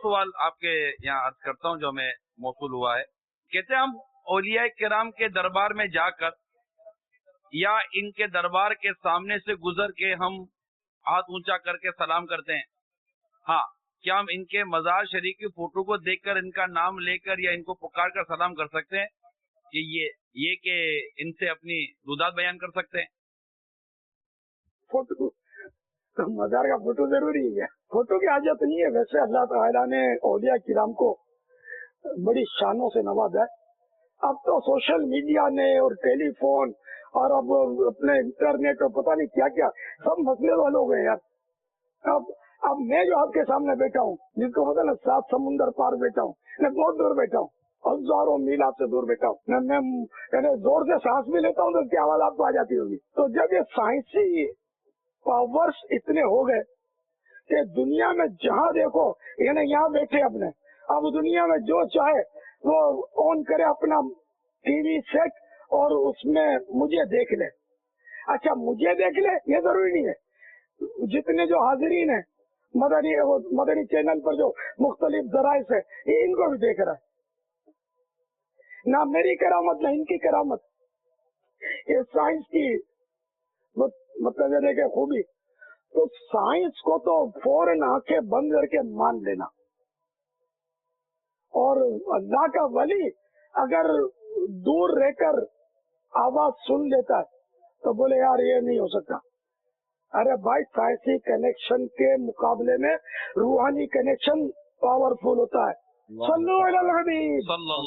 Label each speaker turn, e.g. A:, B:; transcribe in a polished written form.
A: सवाल आपके यहाँ अर्ज करता हूँ जो हमें मौसूल हुआ है। कहते हैं हम औलिया किराम के दरबार में जाकर या इनके दरबार के सामने से गुजर के हम हाथ ऊंचा करके सलाम करते हैं। हाँ, क्या हम इनके मज़ार शरीफ की फोटो को देखकर इनका नाम लेकर या इनको पुकार कर सलाम कर सकते हैं कि ये कि इनसे अपनी रुदात बयान कर सकते हैं?
B: फोटो तो मज़ार का फोटो जरूरी है, फोटो की हाजत नहीं है। वैसे अल्लाह ताला ने औलिया किराम को बड़ी शानों से नवाजा है। अब तो सोशल मीडिया ने और टेलीफोन और अब अपने इंटरनेट और पता नहीं क्या क्या सब मसले वाले हो गए यार। अब मैं जो आपके सामने बैठा हूँ, जिसको पता ना 7 समुंदर पार बैठा हूँ, मैं बहुत दूर बैठा हूँ, हजारों मील आपसे दूर बैठा हूँ। मैं जोर से सांस भी लेता हूँ तो क्या आवाज आपको आ जाती होगी। तो जब ये साइंसी पावर्स इतने हो गए कि दुनिया में जहाँ देखो, यानी यहाँ बैठे अपने, अब दुनिया में जो चाहे वो ऑन करे अपना टीवी सेट और उसमें मुझे देख ले। अच्छा, मुझे देख ले ये जरूरी नहीं है, जितने जो हाजिरीन है मदनी चैनल पर जो मुख्तलिफ जराए से इनको भी देख रहा है। ना मेरी करामत ना इनकी करामत, ये साइंस की मतलब ये देखे खूबी। तो साइंस को तो फौरन आंखें बंद करके मान लेना। और अल्लाह का वली अगर दूर रहकर आवाज सुन लेता है तो बोले यार ये नहीं हो सकता। अरे भाई, साइंसी कनेक्शन के मुकाबले में रूहानी कनेक्शन पावरफुल होता है। सल्लल्लाहु अलैहि वसल्लम।